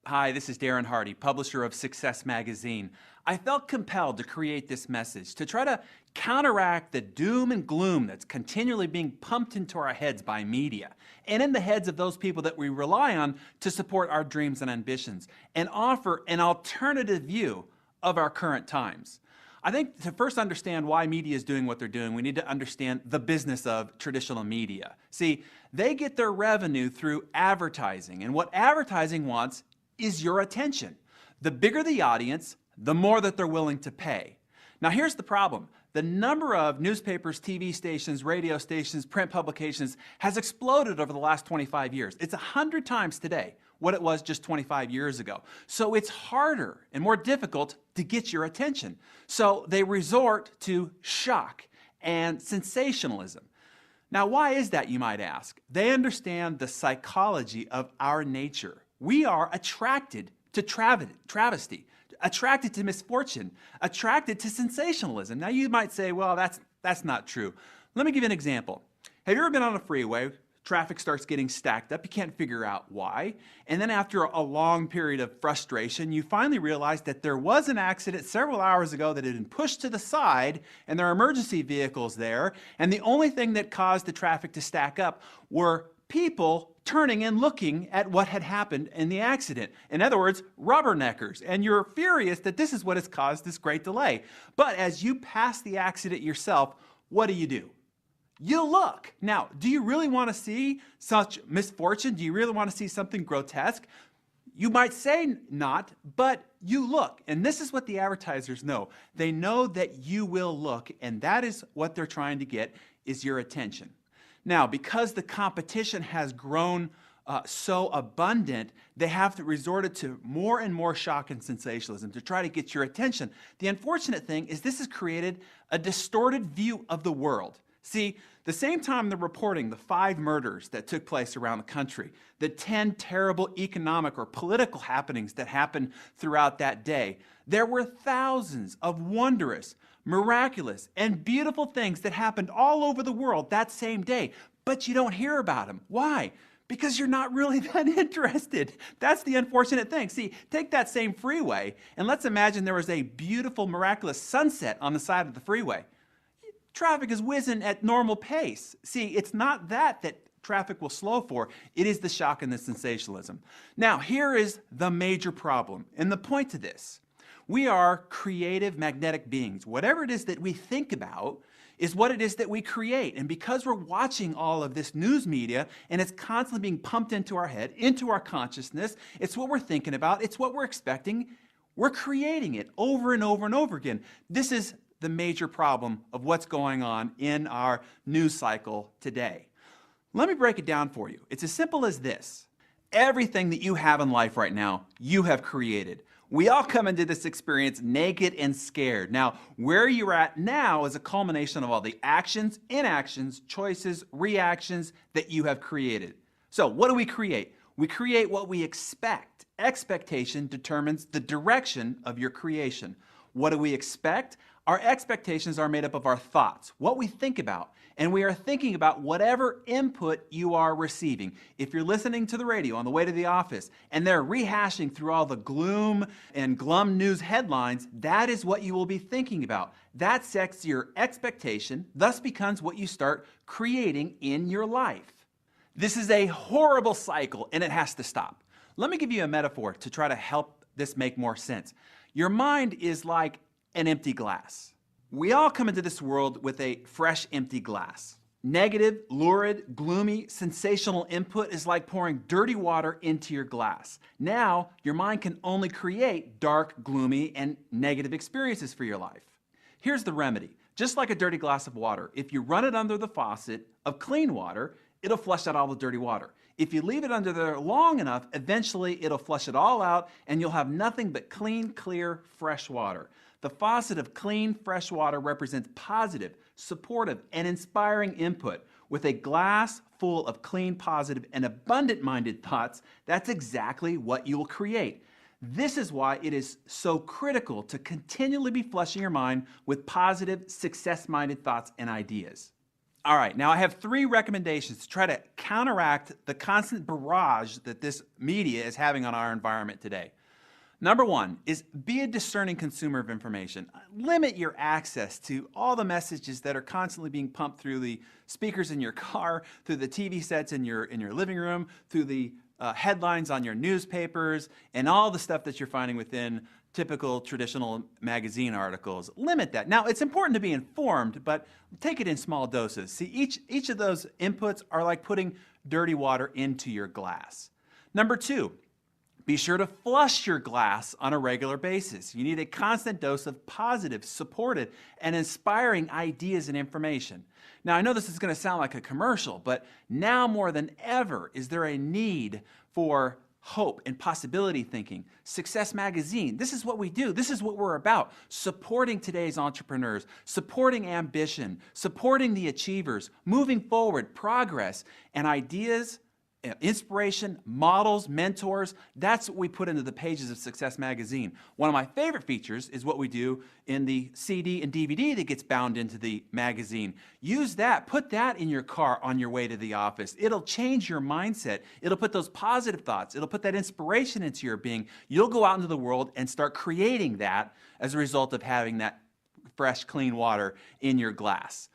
Hi, this is Darren Hardy, publisher of Success Magazine. I felt compelled to create this message to try to counteract the doom and gloom that's continually being pumped into our heads by media and in the heads of those people that we rely on to support our dreams and ambitions, and offer an alternative view of our current times. I think to first understand why media is doing what they're doing, we need to understand the business of traditional media. See, they get their revenue through advertising, and what advertising wants is your attention. The bigger the audience, the more that they're willing to pay. Now here's the problem. The number of newspapers, TV stations, radio stations, print publications has exploded over the last 25 years. It's 100 times today what it was just 25 years ago. So it's harder and more difficult to get your attention. So they resort to shock and sensationalism. Now why is that, you might ask? They understand the psychology of our nature. We are attracted to travesty, attracted to misfortune, attracted to sensationalism. Now you might say, well, that's not true. Let me give you an example. Have you ever been on a freeway? Traffic starts getting stacked up. You can't figure out why. And then after a long period of frustration, you finally realize that there was an accident several hours ago that had been pushed to the side, and there are emergency vehicles there. And the only thing that caused the traffic to stack up were people turning and looking at what had happened in the accident. In other words, rubberneckers. And you're furious that this is what has caused this great delay. But as you pass the accident yourself, what do? You look. Now, do you really want to see such misfortune? Do you really want to see something grotesque? You might say not, but you look. And this is what the advertisers know. They know that you will look, and that is what they're trying to get, is your attention. Now, because the competition has grown so abundant, they have to resort to more and more shock and sensationalism to try to get your attention. The unfortunate thing is this has created a distorted view of the world. See, the same time they're reporting the 5 murders that took place around the country, the 10 terrible economic or political happenings that happened throughout that day, there were thousands of wondrous, miraculous, and beautiful things that happened all over the world that same day, but you don't hear about them. Why? Because you're not really that interested. That's the unfortunate thing. See, take that same freeway, and let's imagine there was a beautiful, miraculous sunset on the side of the freeway. Traffic is whizzing at normal pace. See, it's not that traffic will slow for. It is the shock and the sensationalism. Now, here is the major problem, and the point to this. We are creative, magnetic beings. Whatever it is that we think about is what it is that we create. And because we're watching all of this news media, and it's constantly being pumped into our head, into our consciousness, it's what we're thinking about, it's what we're expecting, we're creating it over and over and over again. This is the major problem of what's going on in our news cycle today. Let me break it down for you. It's as simple as this. Everything that you have in life right now, you have created. We all come into this experience naked and scared. Now, where you're at now is a culmination of all the actions, inactions, choices, reactions that you have created. So what do we create? We create what we expect. Expectation determines the direction of your creation. What do we expect? Our expectations are made up of our thoughts, what we think about, and we are thinking about whatever input you are receiving. If you're listening to the radio on the way to the office and they're rehashing through all the gloom and glum news headlines, that is what you will be thinking about. That sets your expectation, thus becomes what you start creating in your life. This is a horrible cycle, and it has to stop. Let me give you a metaphor to try to help this make more sense. Your mind is like an empty glass. We all come into this world with a fresh, empty glass. Negative, lurid, gloomy, sensational input is like pouring dirty water into your glass. Now, your mind can only create dark, gloomy, and negative experiences for your life. Here's the remedy. Just like a dirty glass of water, if you run it under the faucet of clean water, it'll flush out all the dirty water. If you leave it under there long enough, eventually it'll flush it all out and you'll have nothing but clean, clear, fresh water. The faucet of clean, fresh water represents positive, supportive, and inspiring input. With a glass full of clean, positive, and abundant-minded thoughts, that's exactly what you will create. This is why it is so critical to continually be flushing your mind with positive, success-minded thoughts and ideas. All right, now I have 3 recommendations to try to counteract the constant barrage that this media is having on our environment today. Number 1 is be a discerning consumer of information. Limit your access to all the messages that are constantly being pumped through the speakers in your car, through the TV sets in your living room, through the headlines on your newspapers, and all the stuff that you're finding within typical traditional magazine articles. Limit that. Now, it's important to be informed, but take it in small doses. See, each of those inputs are like putting dirty water into your glass. Number 2, be sure to flush your glass on a regular basis. You need a constant dose of positive, supported, and inspiring ideas and information. Now, I know this is going to sound like a commercial, but now more than ever is there a need for hope and possibility thinking. Success Magazine, this is what we do. This is what we're about. Supporting today's entrepreneurs, supporting ambition, supporting the achievers, moving forward, progress, and ideas, inspiration, models, mentors. That's what we put into the pages of Success Magazine. One of my favorite features is what we do in the CD and DVD that gets bound into the magazine. Use that. Put that in your car on your way to the office. It'll change your mindset. It'll put those positive thoughts. It'll put that inspiration into your being. You'll go out into the world and start creating that as a result of having that fresh, clean water in your glass.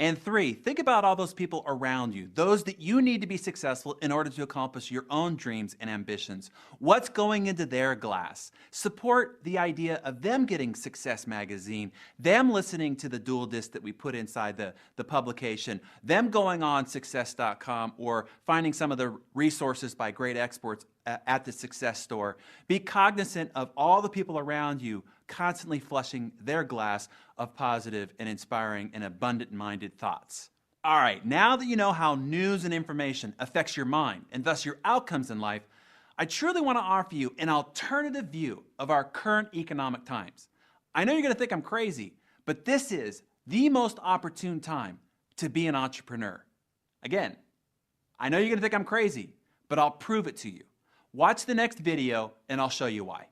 And 3, think about all those people around you, those that you need to be successful in order to accomplish your own dreams and ambitions. What's going into their glass? Support the idea of them getting Success Magazine, them listening to the dual disc that we put inside the publication, them going on success.com or finding some of the resources by great experts at the Success Store. Be cognizant of all the people around you constantly flushing their glass of positive and inspiring and abundant-minded thoughts. All right, now that you know how news and information affects your mind and thus your outcomes in life, I truly want to offer you an alternative view of our current economic times. I know you're going to think I'm crazy, but this is the most opportune time to be an entrepreneur. Again, I know you're going to think I'm crazy, but I'll prove it to you. Watch the next video and I'll show you why.